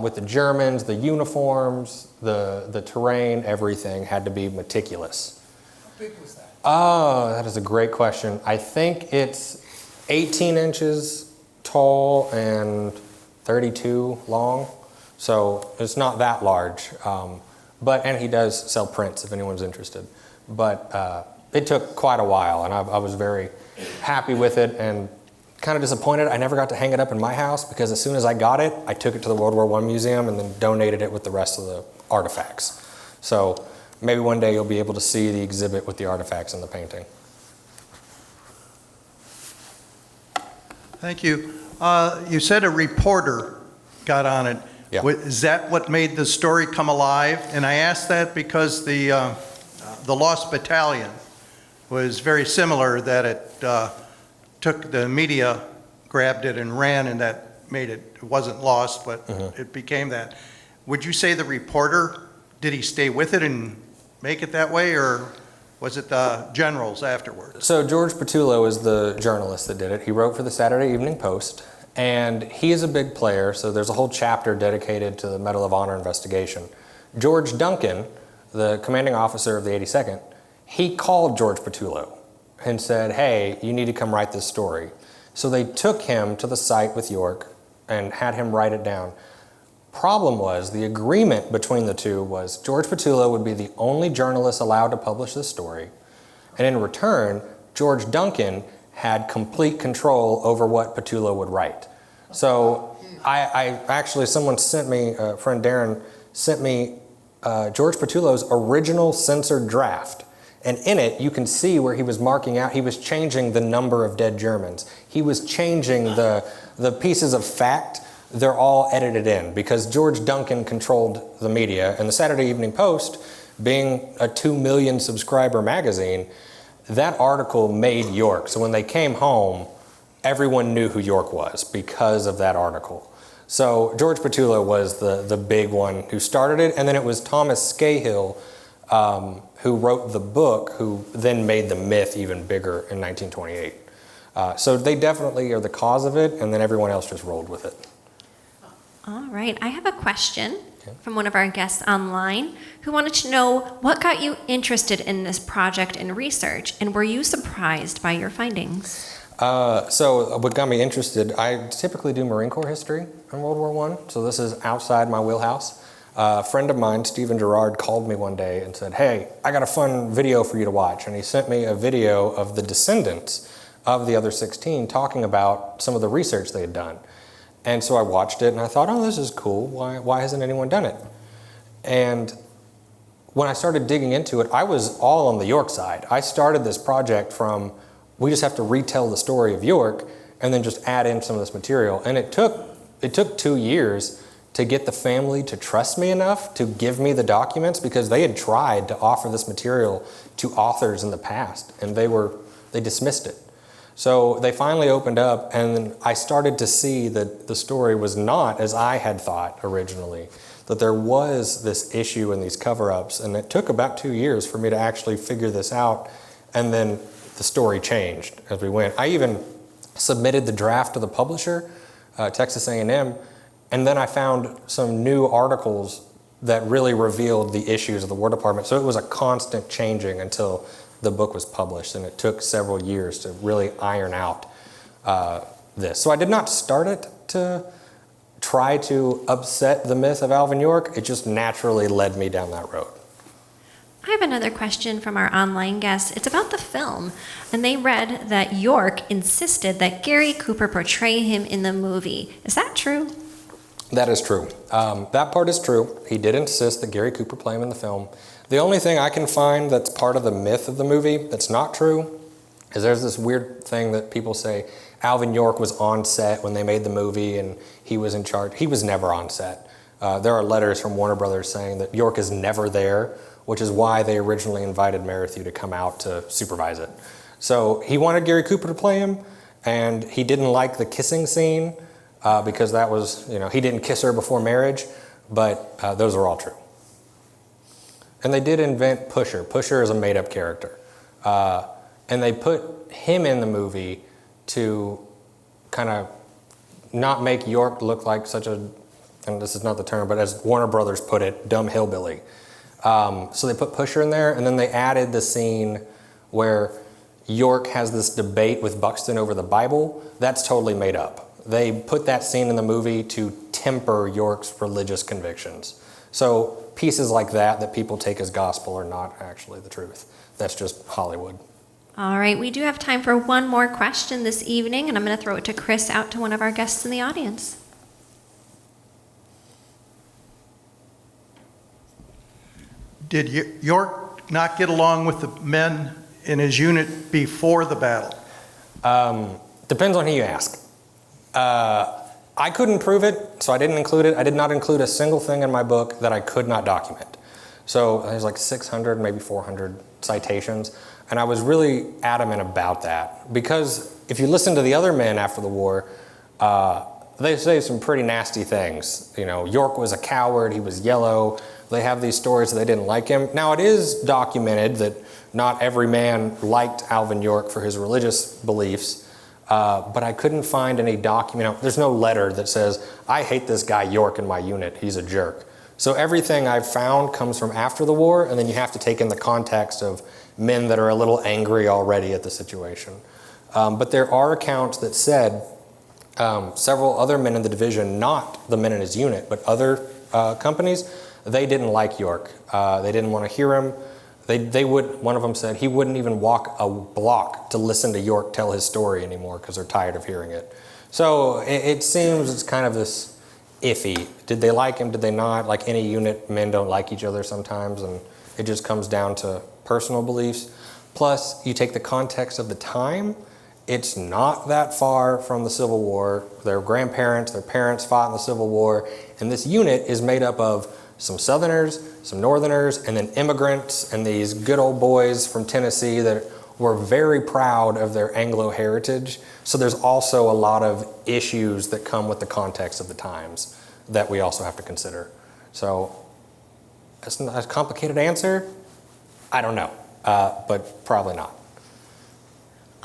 with the Germans, the uniforms, the terrain, everything had to be meticulous. How big was that? Oh, that is a great question. I think it's 18 inches tall and 32 long. So it's not that large. and he does sell prints if anyone's interested. But it took quite a while, and I was very happy with it and kind of disappointed I never got to hang it up in my house, because as soon as I got it, I took it to the World War I Museum and then donated it with the rest of the artifacts. So maybe one day you'll be able to see the exhibit with the artifacts and the painting. Thank you. You said a reporter got on it. Yeah. Is that what made the story come alive? And I ask that because the Lost Battalion was very similar, that it took the media, grabbed it and ran, and that made it wasn't lost, but it became that. Would you say the reporter, did he stay with it and make it that way, or was it the generals afterwards? So George Petullo is the journalist that did it. He wrote for the Saturday Evening Post, and he is a big player, so there's a whole chapter dedicated to the Medal of Honor investigation. George Duncan, the commanding officer of the 82nd, he called George Petullo and said, hey, you need to come write this story. So they took him to the site with York and had him write it down. Problem was, the agreement between the two was George Petullo would be the only journalist allowed to publish this story, and in return, George Duncan had complete control over what Petullo would write. So I actually, someone sent me, a friend Darren sent me George Petullo's original censored draft. And in it, you can see where he was marking out, he was changing the number of dead Germans. He was changing the pieces of fact. They're all edited in because George Duncan controlled the media. And the Saturday Evening Post, being a 2 million subscriber magazine, that article made York. So when they came home, everyone knew who York was because of that article. So George Petullo was the big one who started it. And then it was Thomas Scahill, who wrote the book, who then made the myth even bigger in 1928. So they definitely are the cause of it, and then everyone else just rolled with it. All right, I have a question from one of our guests online who wanted to know what got you interested in this project and research, and were you surprised by your findings? So what got me interested, I typically do Marine Corps history in World War I, so this is outside my wheelhouse. A friend of mine, Stephen Gerard, called me one day and said, hey, I got a fun video for you to watch. And he sent me a video of the descendants of the other 16 talking about some of the research they had done. And so I watched it and I thought, oh, this is cool. Why hasn't anyone done it? And when I started digging into it, I was all on the York side. I started this project from, we just have to retell the story of York and then just add in some of this material. And it took 2 years to get the family to trust me enough to give me the documents, because they had tried to offer this material to authors in the past and they dismissed it. So they finally opened up, and I started to see that the story was not as I had thought originally, that there was this issue in these cover-ups, and it took about 2 years for me to actually figure this out, and then the story changed as we went. I even submitted the draft to the publisher, Texas A&M, and then I found some new articles that really revealed the issues of the War Department. So it was a constant changing until the book was published, and it took several years to really iron out this. So I did not start it to try to upset the myth of Alvin York. It just naturally led me down that road. I have another question from our online guests. It's about the film, and they read that York insisted that Gary Cooper portray him in the movie. Is that true? That is true. That part is true. He did insist that Gary Cooper play him in the film. The only thing I can find that's part of the myth of the movie that's not true is there's this weird thing that people say Alvin York was on set when they made the movie and he was in charge. He was never on set. There are letters from Warner Brothers saying that York is never there, which is why they originally invited Merrithew to come out to supervise it. So he wanted Gary Cooper to play him, and he didn't like the kissing scene because that was, he didn't kiss her before marriage, but those are all true. And they did invent Pusher. Pusher is a made-up character. And they put him in the movie to kind of not make York look like such a, and this is not the term, but as Warner Brothers put it, dumb hillbilly. So they put Pusher in there, and then they added the scene where York has this debate with Buxton over the Bible. That's totally made up. They put that scene in the movie to temper York's religious convictions. So pieces like that people take as gospel are not actually the truth. That's just Hollywood. All right, we do have time for one more question this evening, and I'm going to throw it to Chris, out to one of our guests in the audience. Did York not get along with the men in his unit before the battle? Depends on who you ask. I couldn't prove it, so I didn't include it. I did not include a single thing in my book that I could not document. So there's like 600, maybe 400 citations, and I was really adamant about that because if you listen to the other men after the war, they say some pretty nasty things. You know, York was a coward, he was yellow. They have these stories that they didn't like him. Now it is documented that not every man liked Alvin York for his religious beliefs, but I couldn't find any document. There's no letter that says, I hate this guy York in my unit, he's a jerk. So everything I've found comes from after the war, and then you have to take in the context of men that are a little angry already at the situation. But there are accounts that said several other men in the division, not the men in his unit, but other companies, they didn't like York. They didn't want to hear him. One of them said he wouldn't even walk a block to listen to York tell his story anymore because they're tired of hearing it. So it seems it's kind of this iffy. Did they like him? Did they not? Like any unit, men don't like each other sometimes, and it just comes down to personal beliefs. Plus, you take the context of the time, it's not that far from the Civil War. Their grandparents, their parents fought in the Civil War, and this unit is made up of some Southerners, some Northerners, and then immigrants and these good old boys from Tennessee that were very proud of their Anglo heritage. So there's also a lot of issues that come with the context of the times that we also have to consider. So it's not a complicated answer. I don't know, but probably not.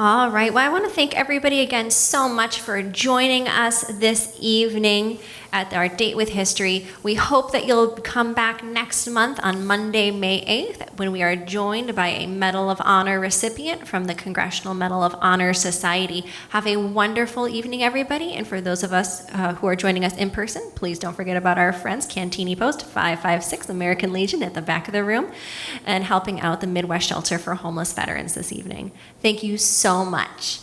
All right. Well, I want to thank everybody again so much for joining us this evening at our Date with History. We hope that you'll come back next month on Monday, May 8th, when we are joined by a Medal of Honor recipient from the Congressional Medal of Honor Society. Have a wonderful evening, everybody. And for those of us who are joining us in person, please don't forget about our friends, Cantini Post 556 American Legion at the back of the room, and helping out the Midwest Shelter for Homeless Veterans this evening. Thank you so much.